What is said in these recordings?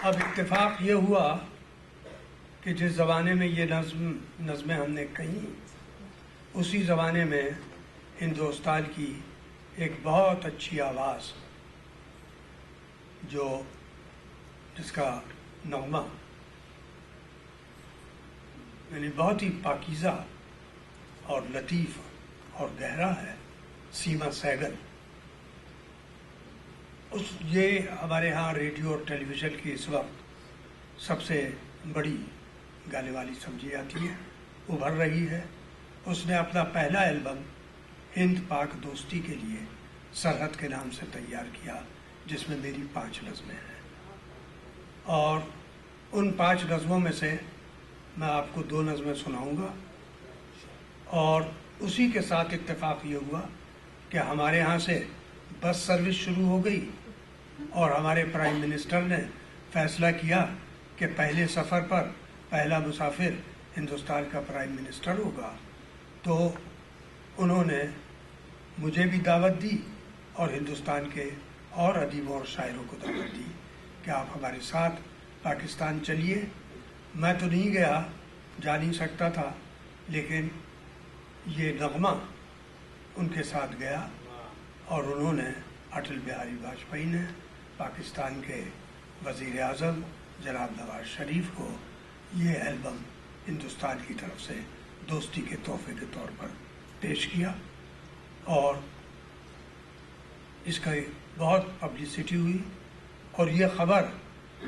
اب اتفاق یہ ہوا کہ جس زمانے میں یہ نظمیں ہم نے کہیں، اسی زمانے میں ہندوستان کی ایک بہت اچھی آواز جس کا نغمہ یعنی بہت ہی پاکیزہ اور لطیف اور گہرا ہے، سیما سہگل، یہ ہمارے ہاں ریڈیو اور ٹیلی ویژن کی اس وقت سب سے بڑی گانے والی سمجھی جاتی ہے، ابھر رہی ہے۔ اس نے اپنا پہلا البم ہند پاک دوستی کے لیے سرحد کے نام سے تیار کیا، جس میں میری 5 نظمیں ہیں، اور ان 5 نظموں میں سے میں آپ کو 2 نظمیں سناؤں گا۔ اور اسی کے ساتھ اتفاق یہ ہوا کہ ہمارے ہاں سے بس سروس شروع ہو گئی، اور ہمارے پرائم منسٹر نے فیصلہ کیا کہ پہلے سفر پر پہلا مسافر ہندوستان کا پرائم منسٹر ہوگا، تو انہوں نے مجھے بھی دعوت دی اور ہندوستان کے اور ادیبوں اور شاعروں کو دعوت دی کہ آپ ہمارے ساتھ پاکستان چلیے۔ میں تو نہیں گیا، جا نہیں سکتا تھا، لیکن یہ نغمہ ان کے ساتھ گیا، اور انہوں نے اٹل بہاری واجپئی نے پاکستان کے وزیر اعظم جناب نواز شریف کو یہ البم ہندوستان کی طرف سے دوستی کے تحفے کے طور پر پیش کیا، اور اس کا بہت پبلسٹی ہوئی، اور یہ خبر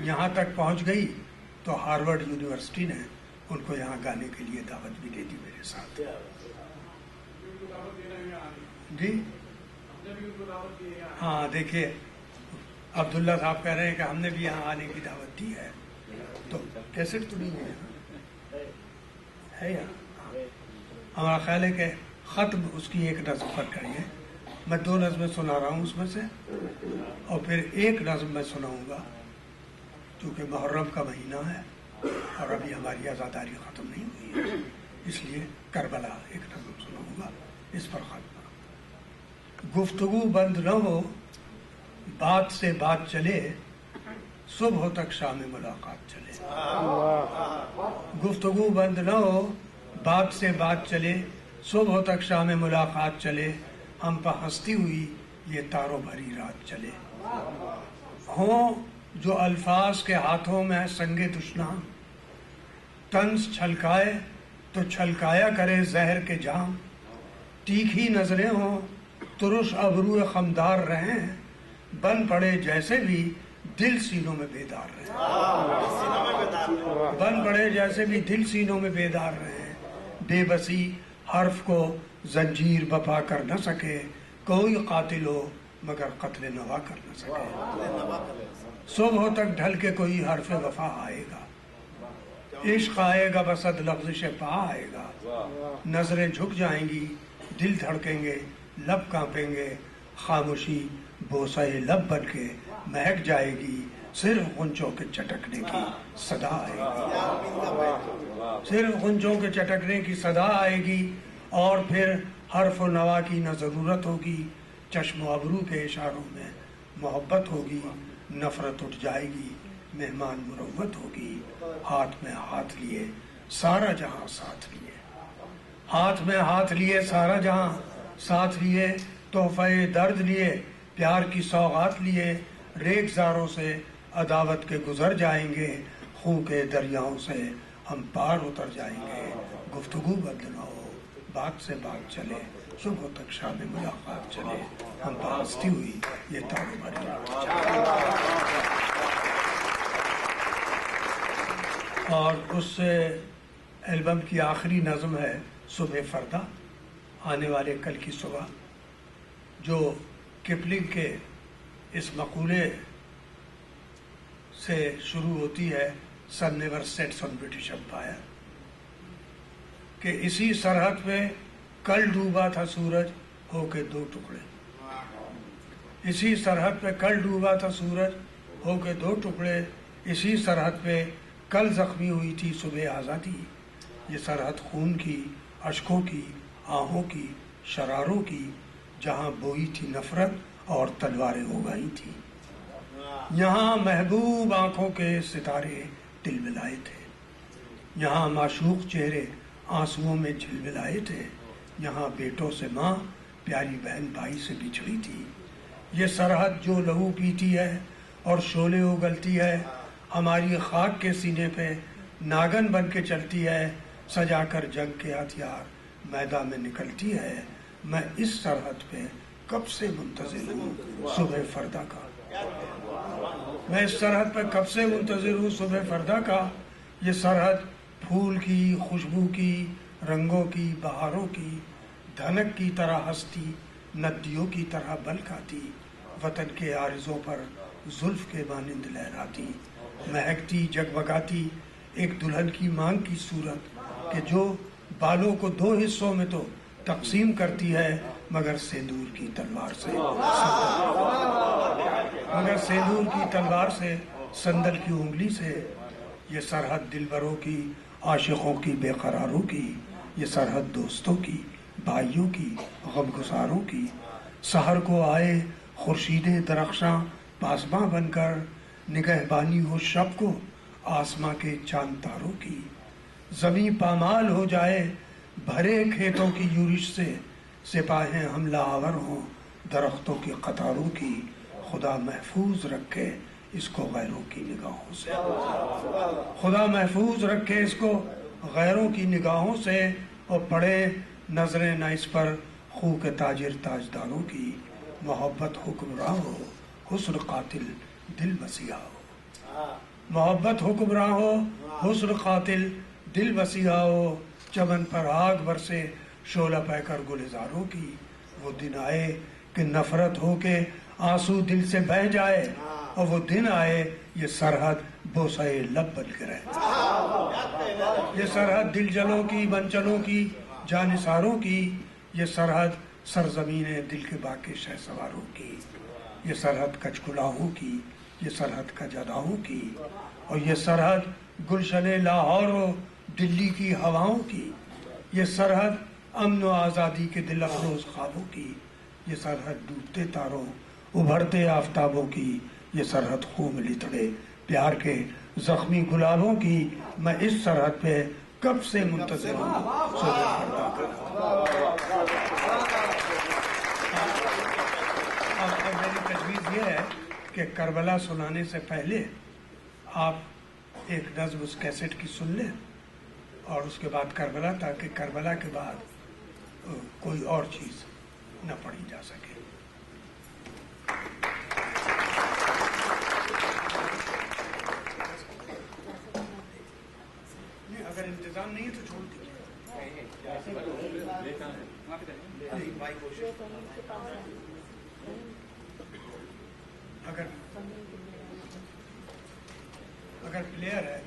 یہاں تک پہنچ گئی تو ہارورڈ یونیورسٹی نے ان کو یہاں گانے کے لیے دعوت بھی دے دی میرے ساتھ۔ جی ہاں، دیکھیے عبداللہ صاحب کہہ رہے ہیں کہ ہم نے بھی یہاں آنے کی دعوت دی ہے، تو کیسٹ تو نہیں ہے یہاں۔ ہمارا خیال ہے کہ ختم اس کی ایک نظم پر کریے۔ میں 2 نظمیں سنا رہا ہوں اس میں سے، اور پھر ایک نظم میں سناؤں گا، کیونکہ محرم کا مہینہ ہے اور ابھی ہماری آزاداری ختم نہیں ہوئی ہے، اس لیے کربلا ایک نظم سناؤں گا، اس پر ختم۔ گفتگو بند نہ ہو، بات سے بات چلے، صبح تک شام ملاقات چلے۔ گفتگو بند نہ ہو، بات سے بات چلے، صبح تک شام ملاقات چلے، ہم پہ ہنستی ہوئی یہ تاروں بھری رات چلے۔ ہوں جو الفاظ کے ہاتھوں میں سنگ دشنام، طنز چھلکائے تو چھلکایا کرے زہر کے جام، تیکھی نظریں ہوں ترش ابرو خمدار رہیں، بن پڑے جیسے بھی دل سینوں میں بیدار رہیں، بن پڑے جیسے بھی دل سینوں میں بیدار رہیں، بے بسی حرف کو زنجیر بپا کر نہ سکے، کوئی قاتل ہو مگر قتل نوا کر نہ سکے، صبح تک ڈھل کے کوئی حرف وفا آئے گا، عشق آئے گا بسد لفظش پا آئے گا، نظریں جھک جائیں گی دل دھڑکیں گے لب کانپیں گے، خاموشی بوسہ لب بن کے مہک جائے گی، صرف غنچوں کے چٹکنے کی صدا آئے گی، صرف غنچوں کے چٹکنے کی صدا آئے گی، اور پھر حرف و نوا کی نہ ضرورت ہوگی، چشم و ابرو کے اشاروں میں محبت ہوگی، نفرت اٹھ جائے گی مہمان مروت ہوگی، ہاتھ میں ہاتھ لیے سارا جہاں ساتھ لیے، ہاتھ میں ہاتھ لیے سارا جہاں ساتھ لیے، تحفہ درد لیے پیار کی سوغات لیے، ریگزاروں سے عداوت کے گزر جائیں گے، خون کے دریاؤں سے ہم پار اتر جائیں گے، گفتگو بند نہ ہو، بات سے بات چلے، صبح تک شام ملاقات چلے، ہم پہ ہنستی ہوئی یہ تاروں بھری رات چلے۔ اور اس البم کی آخری نظم ہے صبح فردا، آنے والے کل کی صبح، جو کپلنگ کے اس مقولے سے شروع ہوتی ہے، sun never sets on British empire, کہ اسی سرحد پہ کل ڈوبا تھا سورج ہو کے 2 ٹکڑے، اسی سرحد پہ کل ڈوبا تھا سورج ہو کے 2 ٹکڑے، اسی سرحد پہ کل زخمی ہوئی تھی صبح آزادی، یہ سرحد خون کی، اشکوں کی، آہوں کی، شراروں کی، جہاں بوئی تھی نفرت اور تلواریں اگائی تھی، یہاں محبوب آنکھوں کے ستارے ٹلملائے تھے، یہاں معشوق چہرے آنسوؤں میں جھلملائے تھے، یہاں بیٹوں سے ماں پیاری بہن بھائی سے بچھڑی تھی۔ یہ سرحد جو لہو پیتی ہے اور شعلے اگلتی ہے، ہماری خاک کے سینے پہ ناگن بن کے چلتی ہے، سجا کر جنگ کے ہتھیار میدان میں نکلتی ہے۔ میں اس سرحد پہ کب سے منتظر ہوں صبح فردا کا، میں اس سرحد پہ کب سے منتظر ہوں صبح فردا کا۔ یہ سرحد پھول کی، خوشبو کی، رنگوں کی، بہاروں کی، دھنک کی طرح ہستی، ندیوں کی طرح بل کھاتی، وطن کے عارضوں پر زلف کے مانند لہراتی، مہکتی جگمگاتی ایک دلہن کی مانگ کی صورت کہ جو بالوں کو دو حصوں میں تو تقسیم کرتی ہے مگر سندور کی تلوار سے سندل کی انگلی سے۔ یہ سرحد دلبروں کی، عاشقوں کی، بے قراروں کی، یہ سرحد دوستوں کی، بھائیوں کی، غمگساروں کی۔ سحر کو آئے خورشید درخشاں پاسباں بن کر، نگہبانی ہو شب کو آسماں کے چاند تاروں کی۔ زمیں پامال ہو جائے بھرے کھیتوں کی یورش سے، سپاہیں حملہ آور ہوں درختوں کی قطاروں کی۔ خدا محفوظ رکھے اس کو غیروں کی نگاہوں سے، خدا محفوظ رکھے اس کو غیروں کی نگاہوں سے، اور پڑے نظریں نہ اس پر خو کے تاجر تاجداروں کی۔ محبت حکمراں ہو، حسن قاتل دل مسیحا ہو، محبت حکمراں ہو، حسن قاتل دل مسیحا ہو۔ چمن پر آگ برسے شعلہ پہ کر گلزاروں کی۔ وہ دن آئے کہ نفرت ہو کے آنسو دل سے بہہ جائے، اور وہ دن آئے یہ سرحد بوسہ لب بن کے رہے۔ یہ سرحد دل جلوں کی، منچلوں کی، جانثاروں کی، یہ سرحد سرزمین دل کے باقی شہ سواروں کی، یہ سرحد کچھ کلاہوں کی، یہ سرحد کجداؤں کی، اور یہ سرحد گلشن لاہور و دلی کی ہواؤں کی، یہ سرحد امن و آزادی کے دل افروز خوابوں کی، یہ سرحد ڈوبتے تاروں ابھرتے آفتابوں کی، یہ سرحد خون لتڑے پیار کے زخمی گلابوں کی۔ میں اس سرحد پہ کب سے منتظر ہوں صبح فردا کا۔ اب میری تجویز یہ ہے کہ کربلا سنانے سے پہلے آپ ایک نظم اس کیسٹ کی سن لیں، اور اس کے بعد کربلا، تاکہ کربلا کے بعد کوئی اور چیز نہ پڑھی جا سکے۔ اگر انتظام نہیں ہے تو چھوڑ دیجیے۔ اگر پلیئر ہے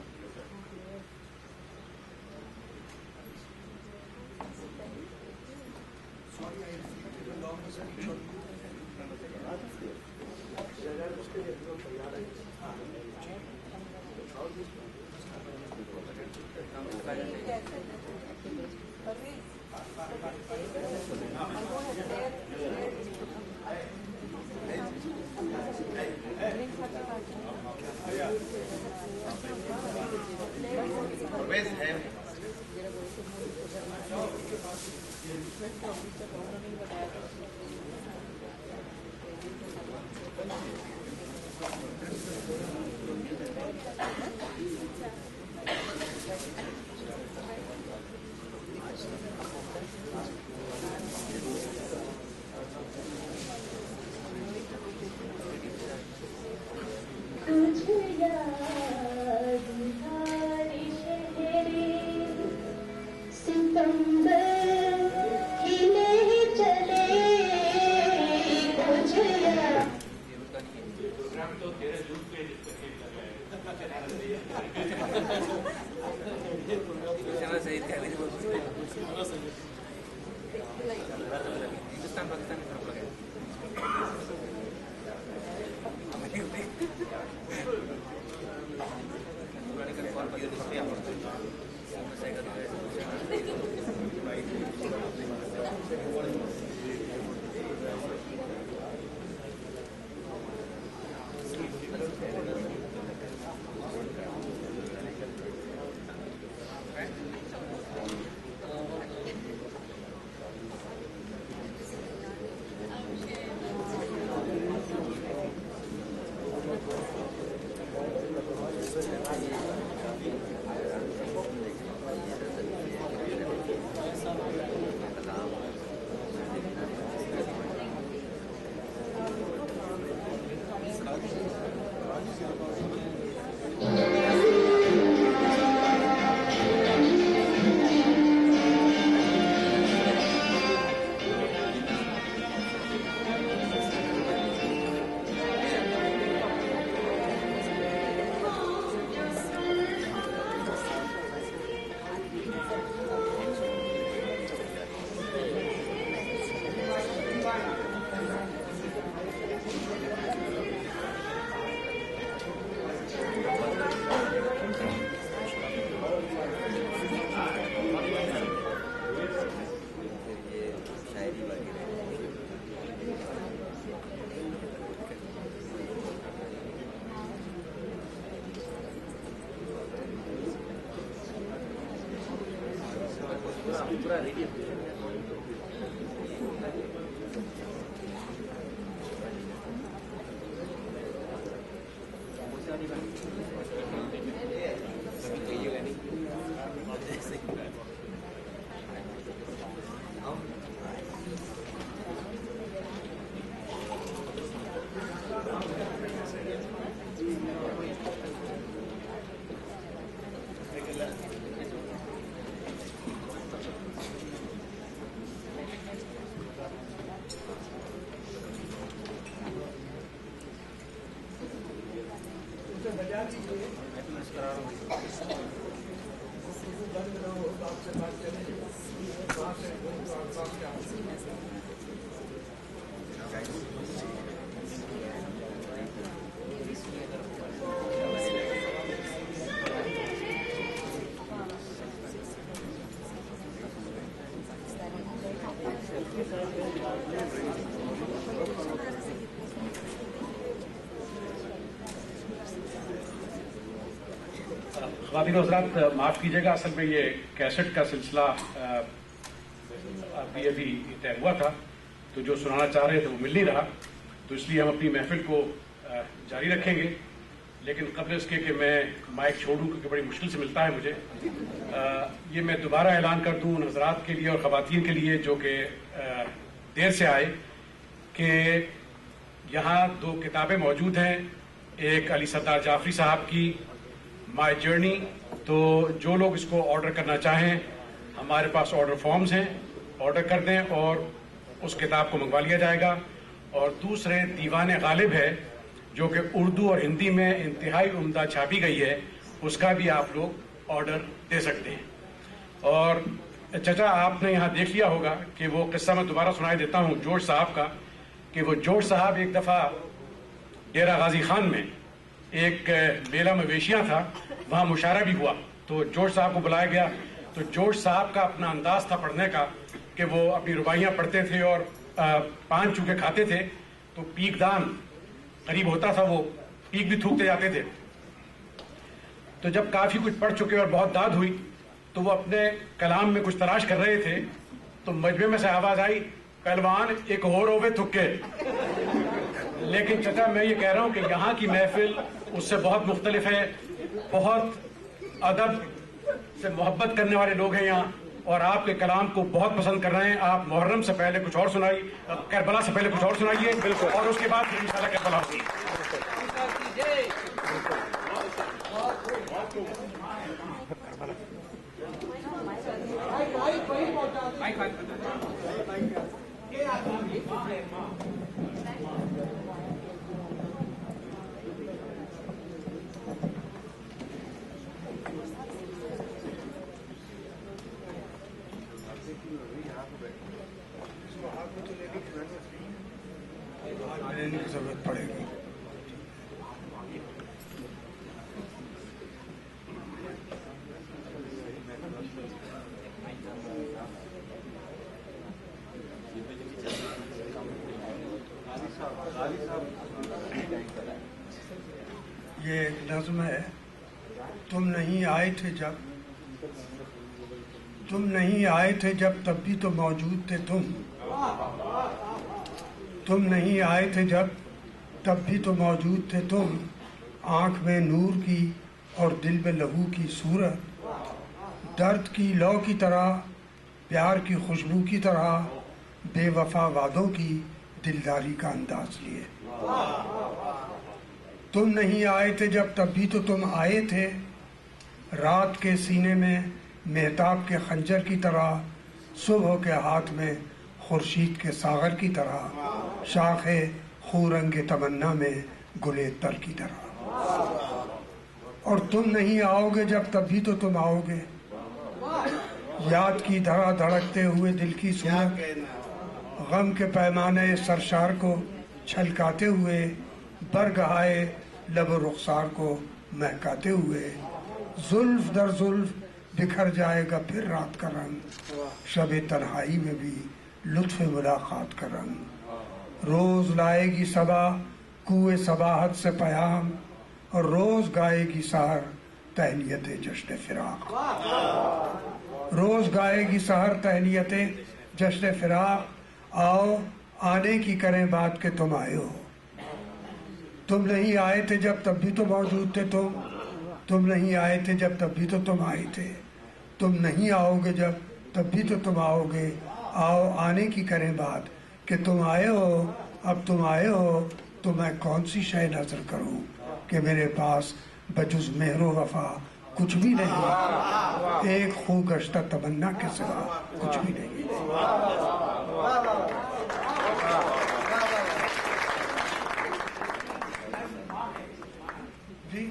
خواتین و حضرات معاف کیجیے گا، اصل میں یہ کیسٹ کا سلسلہ ابھی طے ہوا تھا، تو جو سنانا چاہ رہے تھے وہ مل نہیں رہا، تو اس لیے ہم اپنی محفل کو جاری رکھیں گے. لیکن قبل اس کے کہ میں مائک چھوڑوں کیونکہ بڑی مشکل سے ملتا ہے مجھے، یہ میں دوبارہ اعلان کر دوں ان حضرات کے لیے اور خواتین کے لیے جو کہ دیر سے آئے کہ یہاں 2 کتابیں موجود ہیں. ایک علی ستار جعفری صاحب کی مائی جرنی، تو جو لوگ اس کو آرڈر کرنا چاہیں ہمارے پاس آرڈر فارمز ہیں، آرڈر کر دیں اور اس کتاب کو منگوا لیا جائے گا. اور دوسرے دیوان غالب ہے جو کہ اردو اور ہندی میں انتہائی عمدہ چھاپی گئی ہے، اس کا بھی آپ لوگ آرڈر دے سکتے ہیں. اور چچا آپ نے یہاں دیکھ لیا ہوگا کہ وہ قصہ میں دوبارہ سنائی دیتا ہوں جورج صاحب کا، کہ وہ جورج صاحب ایک دفعہ ڈیرہ غازی خان میں ایک میلہ مویشیاں تھا، وہاں مشاعرہ بھی ہوا، تو جورج صاحب کو بلایا گیا. تو جورج صاحب کا اپنا انداز تھا پڑھنے کا کہ وہ اپنی رباعیاں پڑھتے تھے اور پان چونکہ کھاتے تھے تو پیک دان قریب ہوتا تھا، وہ پیک بھی تھوکتے جاتے تھے. تو جب کافی کچھ پڑھ چکے اور بہت داد ہوئی تو وہ اپنے کلام میں کچھ تلاش کر رہے تھے، تو مجمع میں سے آواز آئی، پہلوان ایک اور ہوے تھکے. لیکن چچا میں یہ کہہ رہا ہوں کہ یہاں کی محفل اس سے بہت مختلف ہے، بہت ادب سے محبت کرنے والے لوگ ہیں یہاں اور آپ کے کلام کو بہت پسند کر رہے ہیں. آپ محرم سے پہلے کچھ اور سنائی، کربلا سے پہلے کچھ اور سنائیے، اور اس کے بعد پھر انشاءاللہ کربلا ہوگی. لینے کی ضرورت پڑے گی. یہ ایک نظم ہے. تم نہیں آئے تھے جب تب بھی تو موجود تھے تم نہیں آئے تھے جب تب بھی تو موجود تھے تم. آنکھ میں نور کی اور دل میں لہو کی صورت، درد کی لو کی طرح، پیار کی خوشبو کی طرح، بے وفا وعدوں کی دلداری کا انداز لیے. تم نہیں آئے تھے جب تب بھی تو تم آئے تھے، رات کے سینے میں مہتاب کے خنجر کی طرح، صبح کے ہاتھ میں خورشید کے ساغر کی طرح، شاخ خورنگ تمنا میں گلے تر کی طرح. اور تم نہیں آؤ گے جب تب بھی تو تم آؤ گے، یاد کی دھڑا دھڑکتے ہوئے دل کی صورت، غم کے پیمانے سرشار کو چھلکاتے ہوئے، برگہائے لب و رخسار کو مہکاتے ہوئے. زلف در زلف بکھر جائے گا پھر رات کا رنگ، شب تنہائی میں بھی لطف ملاقات کا رنگ. روز لائے گی صبا کوئے صباحت سے پیام، اور روز گائے گی سحر تہنیت جشن فراق. روز گائے گی سحر تہنیتیں جشن فراق، آؤ آنے کی کریں بات کہ تم آئے ہو۔ تم نہیں آئے تھے جب تب بھی تو موجود تھے تم نہیں آئے تھے جب تب بھی تو تم آئے تھے، تم نہیں آؤ گے جب تب بھی تو تم آؤ گے، آؤ آنے کی کریں بات کہ تم آئے ہو۔ اب تم آئے ہو تو میں کون سی شے نظر کروں کہ میرے پاس بجز مہر و وفا کچھ بھی نہیں، ایک خو گشتہ تمنا کے سوا کچھ بھی نہیں۔ جی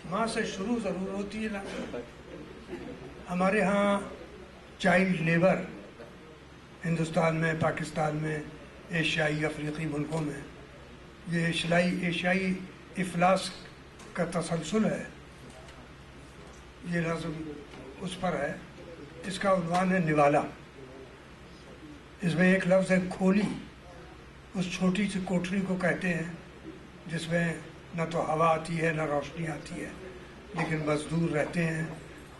ماں سے شروع ضرور ہوتی ہے نا۔ ہمارے ہاں چائلڈ لیبر ہندوستان میں، پاکستان میں، ایشیائی افریقی ملکوں میں یہ ایشیائی افلاس کا تسلسل ہے، یہ نظم اس پر ہے۔ اس کا عنوان ہے نوالا۔ اس میں ایک لفظ ہے کھولی، اس چھوٹی سی کوٹری کو کہتے ہیں جس میں نہ تو ہوا آتی ہے نہ روشنی آتی ہے، لیکن مزدور رہتے ہیں،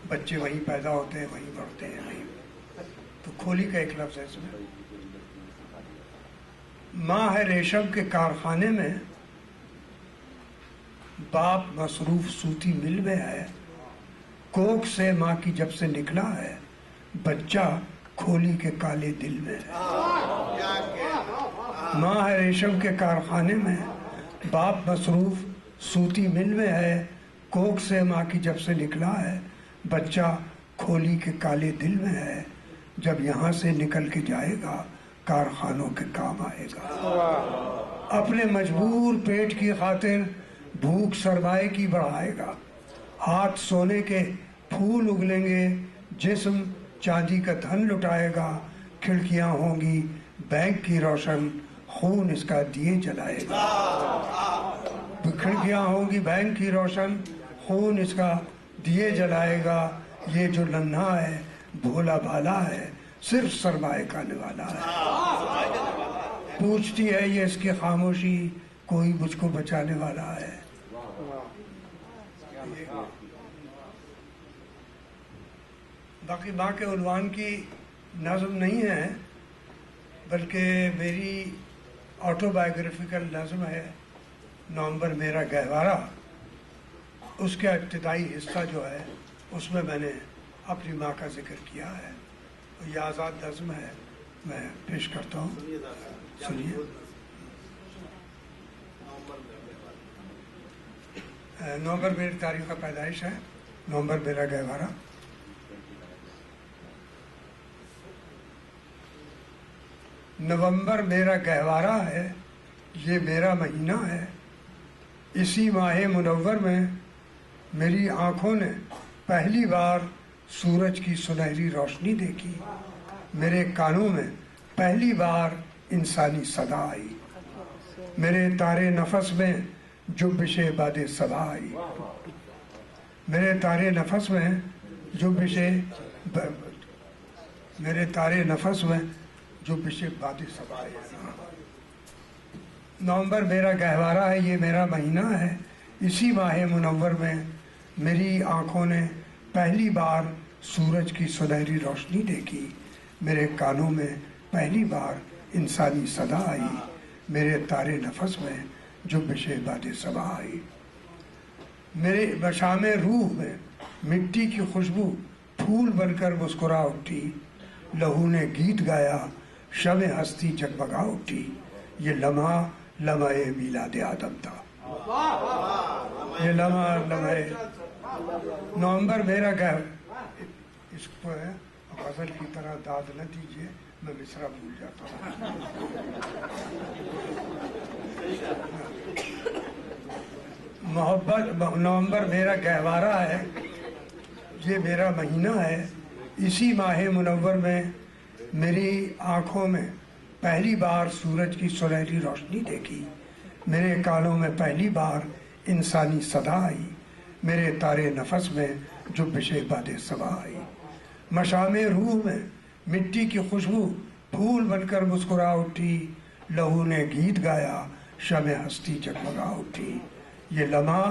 بچے وہیں پیدا ہوتے ہیں، وہیں بڑھتے ہیں، وہیں، تو کھولی کا ایک لفظ ہے اس میں۔ ماں ہے ریشم کے کارخانے میں، باپ مصروف سوتی مل میں ہے، کوکھ سے ماں کی جب سے نکلا ہے، بچہ کھولی کے کالے دل میں ہے۔ ماں ہے ریشم کے کارخانے میں، باپ مصروف سوتی مل میں ہے، کوکھ سے ماں کی جب سے نکلا ہے، بچہ کھولی کے کالے دل میں ہے، جب یہاں سے نکل کے جائے گا کارخانوں کے کام آئے گا۔ اپنے مجبور پیٹ کی خاطر بھوک سرمائے کی بڑھائے گا، ہاتھ سونے کے پھول اگلیں گے، جسم چاندی کا دھن لٹائے گا، کھڑکیاں ہوں گی بینک کی روشن، خون اس کا دیے جلائے گا۔ کھڑکیاں ہوں گی بینک کی روشن، خون اس کا دیے جلائے گا، یہ جو ننھا ہے بھولا بھالا ہے، صرف سرمائے کا نوالا ہے۔ پوچھتی ہے یہ اس کی خاموشی، کوئی مجھ کو بچانے والا ہے۔ باقی ماں کے عنوان کی نظم نہیں ہے، بلکہ میری آٹو بائیوگرافیکل نظم ہے نومبر میرا گہوارہ۔ اس کا ابتدائی حصہ جو ہے اس میں نے اپنی ماں کا ذکر کیا ہے، یہ آزاد نظم ہے، میں پیش کرتا ہوں، سنیے۔ نومبر میری تاریخ کا پیدائش ہے، نومبر میرا گہوارہ۔ نومبر میرا گہوارہ ہے، یہ میرا مہینہ ہے، اسی ماہ منور میں میری آنکھوں نے پہلی بار سورج کی سنہری روشنی دیکھی، میرے کانوں میں پہلی بار انسانی صدا آئی، میرے تارے نفس میں جنبش باد صبا آئی، میرے تارے نفس میں جنبش باد صبا آئی۔ نومبر میرا گہوارہ ہے، یہ میرا مہینہ ہے، اسی ماہ منور میں میری آنکھوں نے پہلی بار سورج کی سنہری روشنی دیکھی، میرے کانوں میں پہلی بار انسانی صدا آئی، میرے تارے نفس میں جنبش باد صبا آئی، میرے مشام روح میں مٹی کی خوشبو پھول بن کر مسکرا اٹھی، لہو نے گیت گایا، شمع ہستی جگمگا اٹھی، یہ لمحہ لمحہ میلاد آدم تھا، یہ لمحہ نومبر میرا اس کو ہے غزل کی طرح داد نہ دیجیے، میں مصرع بھول جاتا ہوں۔ محبت نومبر میرا گہوارہ ہے، یہ میرا مہینہ ہے، اسی ماہ منور میں میری آنکھوں میں پہلی بار سورج کی سنہری روشنی دیکھی، میرے کانوں میں پہلی بار انسانی صدا آئی، میرے تارے نفس میں جنبش باد صبا آئی، مشام روح میں مٹی کی خوشبو پھول بن کر مسکرا اٹھی، لہو نے گیت گایا، شمع ہستی جگمگا اٹھی، یہ لمحہ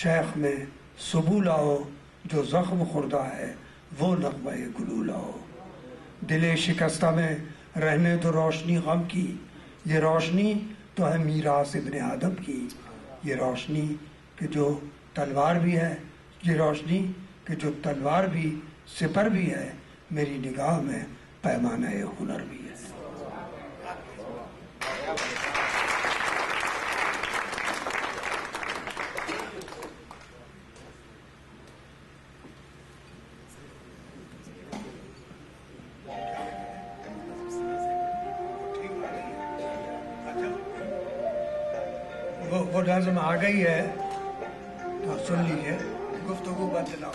شیخ میں صبو لاؤ، جو زخم خوردہ ہے وہ نغمہ گلو لاؤ۔ دل شکستہ میں رہنے تو روشنی غم کی، یہ روشنی تو ہے میراث ابن آدم کی، یہ روشنی کہ جو تلوار بھی ہے، یہ روشنی کہ جو تلوار بھی سپر بھی ہے، میری نگاہ میں پیمانہ ہنر بھی ہے۔ وہ نظم آ گئی ہے تو سن لیجیے، گفتگو بدلاؤ۔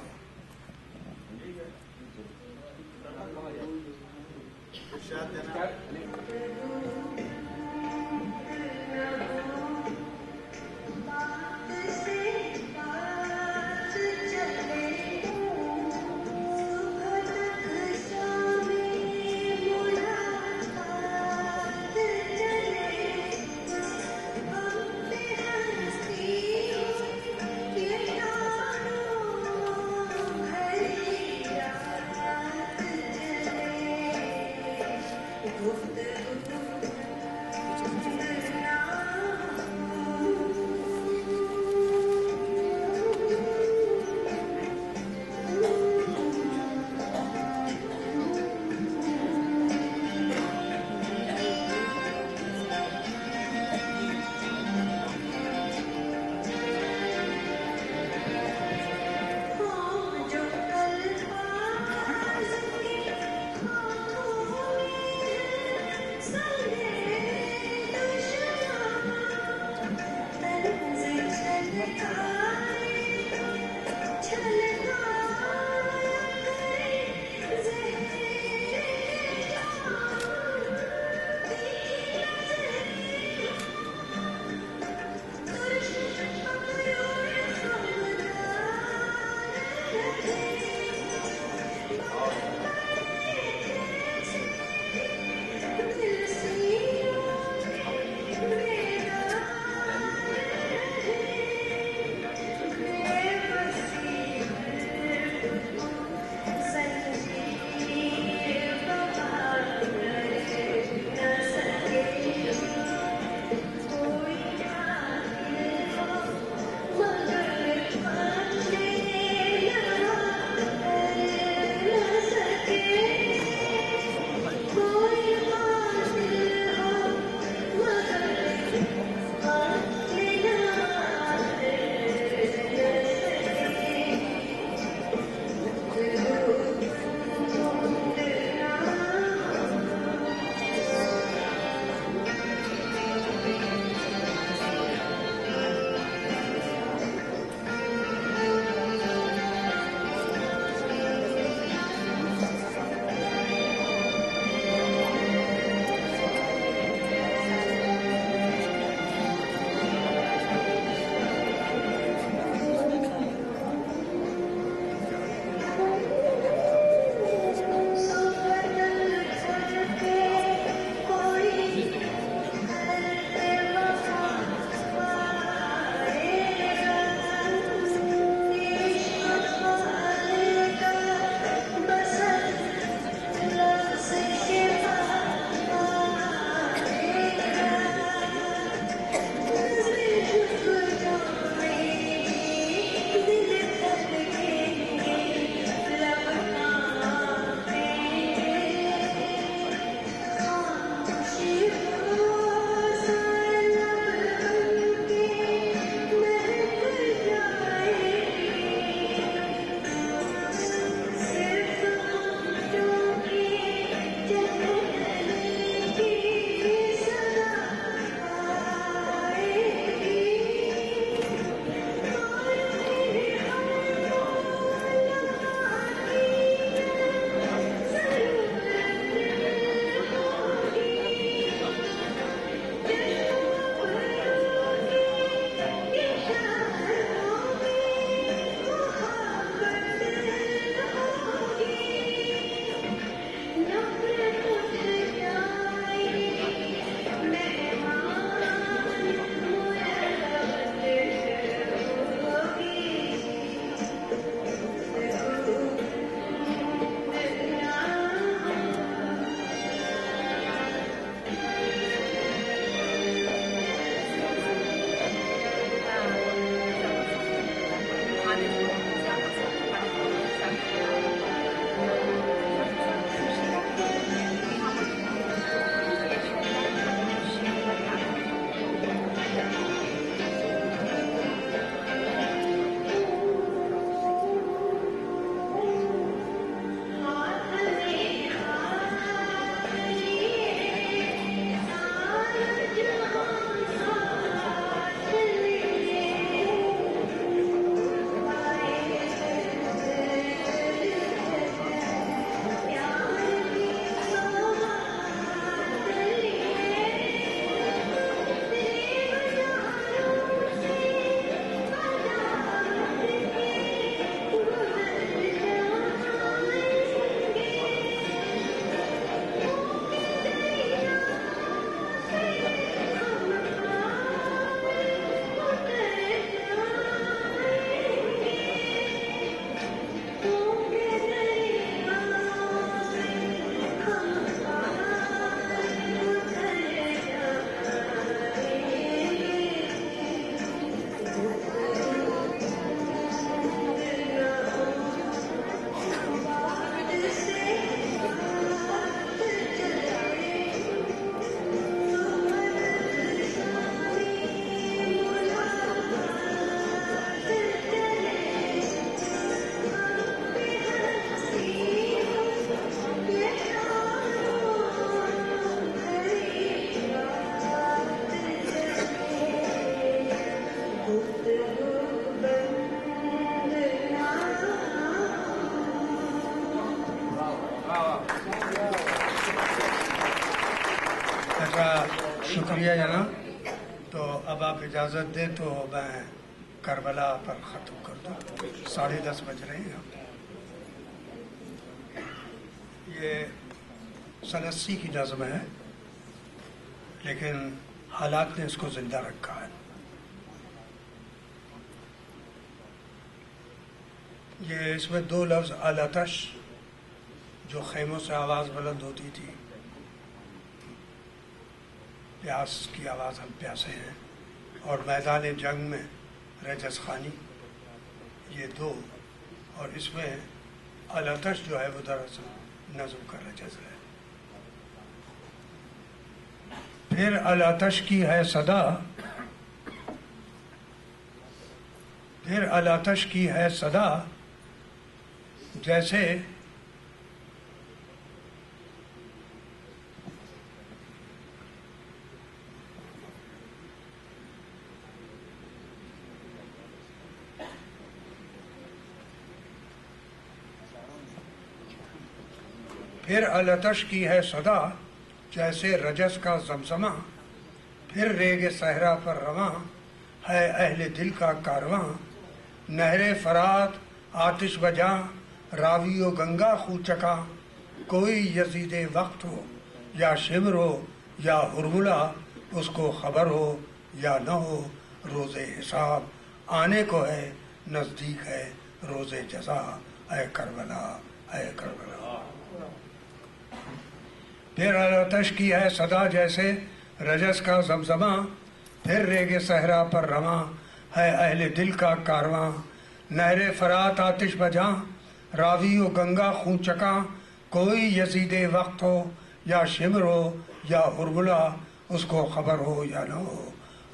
شکریہ جناب. تو اب آپ اجازت دیں تو میں کربلا پر ختم کر دوں. 10:30 بج رہے ہیں. یہ سن 80 کی نظم ہے لیکن حالات نے اس کو زندہ رکھا ہے. یہ اس میں 2 لفظ الاتش جو خیموں سے آواز بلند ہوتی تھی، پیاس کی آواز ہم پیاسے ہیں، اور میدان جنگ میں رجز خانی، یہ 2. اور اس میں الاتش جو ہے وہ دراصل نظم کا رجز ہے. پھر الاتش کی ہے صدا، پھر الاتش کی ہے صدا جیسے پھر الاتش کی ہے صدا جیسے رجس کا زمزمہ، پھر ریگ صحرا پر رواں ہے اہل دل کا کارواں. نہر فرات آتش بجاں راوی و گنگا خو چکا، کوئی یزید وقت ہو یا شمر ہو یا ہرملا، اس کو خبر ہو یا نہ ہو روز حساب آنے کو ہے، نزدیک ہے روز جزا. اے کربلا اے کربلا. پھر الاتش کی ہے صدا جیسے رجس کا زمزمہ، پھر ریگ صحرا پر رواں ہے اہل دل کا کارواں. نہر فرات آتش بجاں راوی و گنگا خون چکاں، کوئی یزید وقت ہو یا شمر ہو یا ہرملا، اس کو خبر ہو یا نہ ہو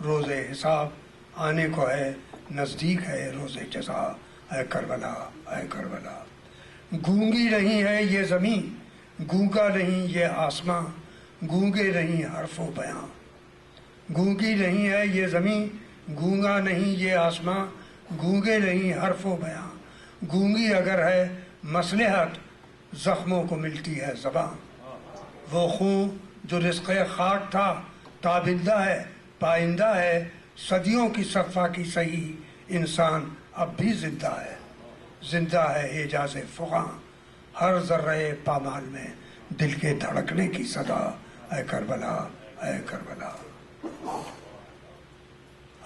روز حساب آنے کو ہے، نزدیک ہے روز جزا. اے کربلا اے کربلا. گونگی نہیں ہے یہ زمین، گونگا نہیں یہ آسماں، گونگے نہیں حرف و بیاں. گونگی نہیں ہے یہ زمین، گونگا نہیں یہ آسماں، گونگے نہیں حرف و بیاں. گونگی اگر ہے مصلحت زخموں کو ملتی ہے زباں. وہ خون جو رزق خاک تھا تابندہ ہے پائندہ ہے، صدیوں کی صفا کی صحیح انسان اب بھی زندہ ہے. زندہ ہے اعجاز فغاں، ہر ذرہ پامال میں دل کے دھڑکنے کی صدا. اے کربلا اے کربلا.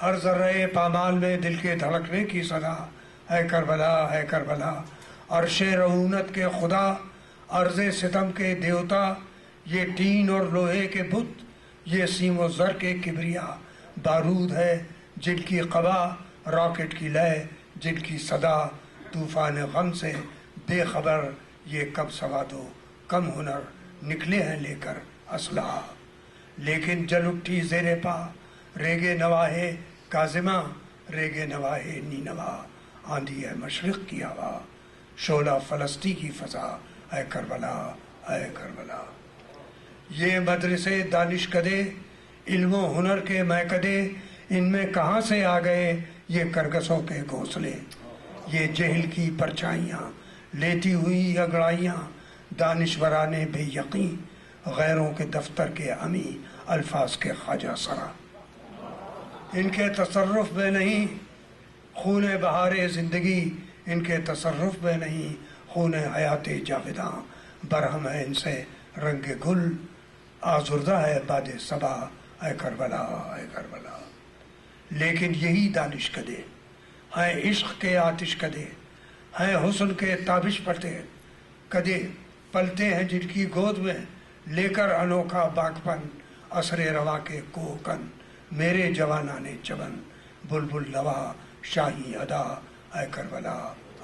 ہر ذرہ پامال میں دل کے دھڑکنے کی صدا. اے کربلا اے کربلا. عرش رعونت کے خدا، عرض ستم کے دیوتا، یہ ٹین اور لوہے کے بت، یہ سیم و زر کے کبریا. بارود ہے جن کی قبا، راکٹ کی لے جن کی صدا. طوفان غم سے بے خبر یہ کم سواد و کم ہنر نکلے ہیں لے کر اسلحہ. لیکن جل اٹھی زیر پا ریگے نواہے کاظمہ، ریگے نواہے نینوا. آندھی ہے مشرق کی ہوا، شعلہ فلسطی کی فضا. اے کربلا اے کربلا. یہ مدرسے دانش کدے، علم و ہنر کے میکدے، ان میں کہاں سے آ گئے یہ کرگسوں کے گھونسلے. یہ جہل کی پرچھائیاں لیتی ہوئی اگڑائیاں، دانشوران بے یقین، غیروں کے دفتر کے امی، الفاظ کے خواجہ سرا. ان کے تصرف میں نہیں خون بہار زندگی، ان کے تصرف میں نہیں خون حیات جاویداں. برہم ہے ان سے رنگ گل، آزردہ ہے باد صبا. اے کربلا اے کربلا. لیکن یہی دانش کدے ہیں عشق کے آتش کدے، ہیں حسن کے تابش پڑتے کدے، پلتے ہیں جن کی گود میں لے کر انوکھا باغپن. عصر رواں کے کوکن میرے جوانان چمن، بلبل نوا شاہی ادا. اے کربلا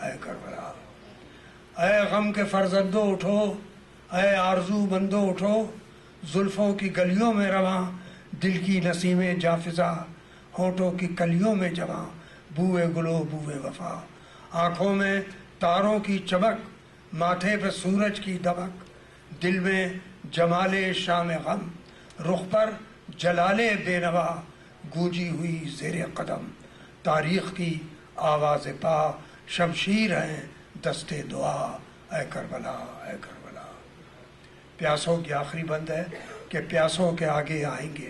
اے کربلا. اے غم کے فرزندوں اٹھو، اے آرزو مندوں اٹھو، زلفوں کی گلیوں میں رواں دل کی نسیمیں جافزا، ہونٹوں کی کلیوں میں جواں بوئے گلو بوئے وفا. آنکھوں میں تاروں کی چمک، ماتھے پہ سورج کی دمک، دل میں جمال شام غم، رخ پر جلال بے نوا. گونجی ہوئی زیر قدم تاریخ کی آواز پا، شمشیر ہیں دستے دعا. اے کربلا اے کربلا. پیاسوں کی آخری بند ہے کہ پیاسوں کے آگے آئیں گے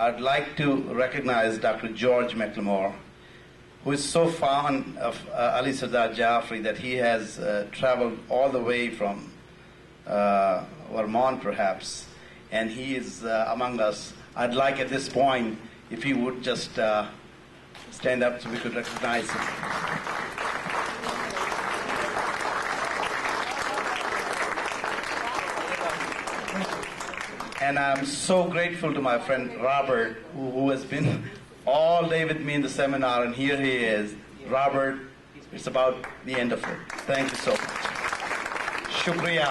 I'd like to recognize Dr. George McLemore, who is so fond of Ali Sardar Jafri that he has traveled all the way from Vermont, perhaps, and he is among us. I'd like at this point, if he would just stand up so we could recognize him. And I'm so grateful to my friend Robert, who has been all day with me in the seminar, and here he is. Robert, it's about the end of it. Thank you so much. Shukriya.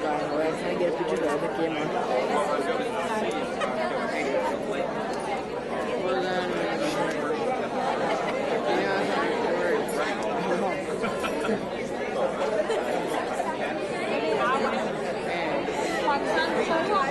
Can I get a picture of the other camera? Hold on.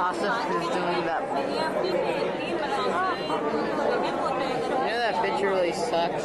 Asif is doing that. You know that picture really sucks.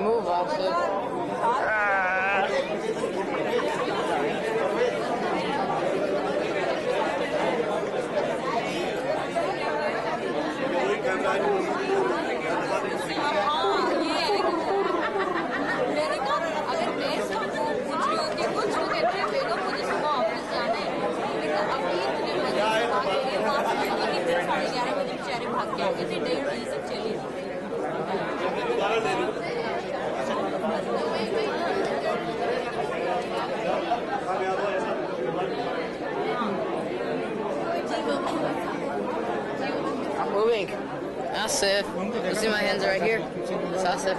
Move, Asif. I'm moving. Asif. You see my hands right here? It's Asif.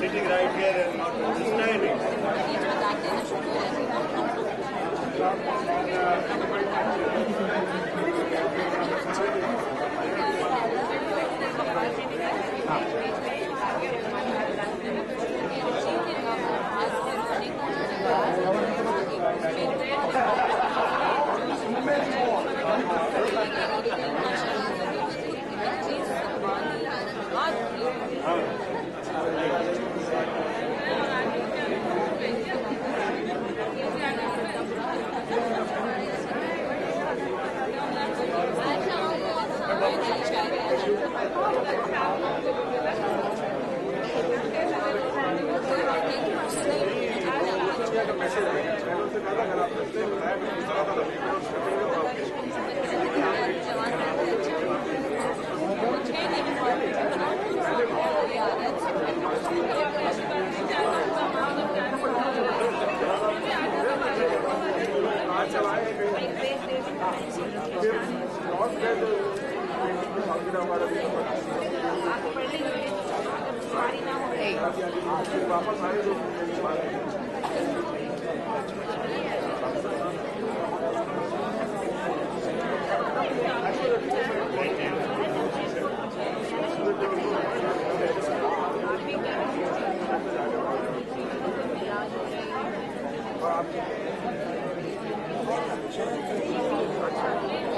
Sitting right here and not standing.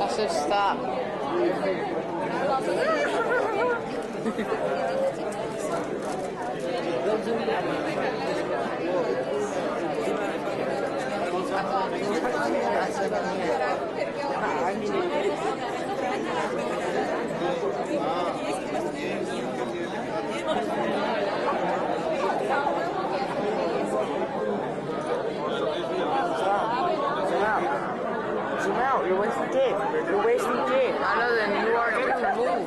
Asif, stop. Zoom out, you're wasting tape. You're wasting tape. I know that you are in the move.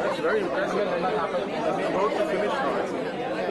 It's very impressive. About to finish now.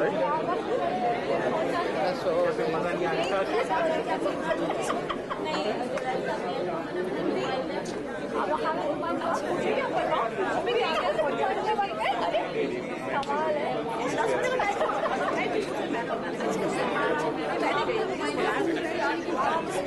right?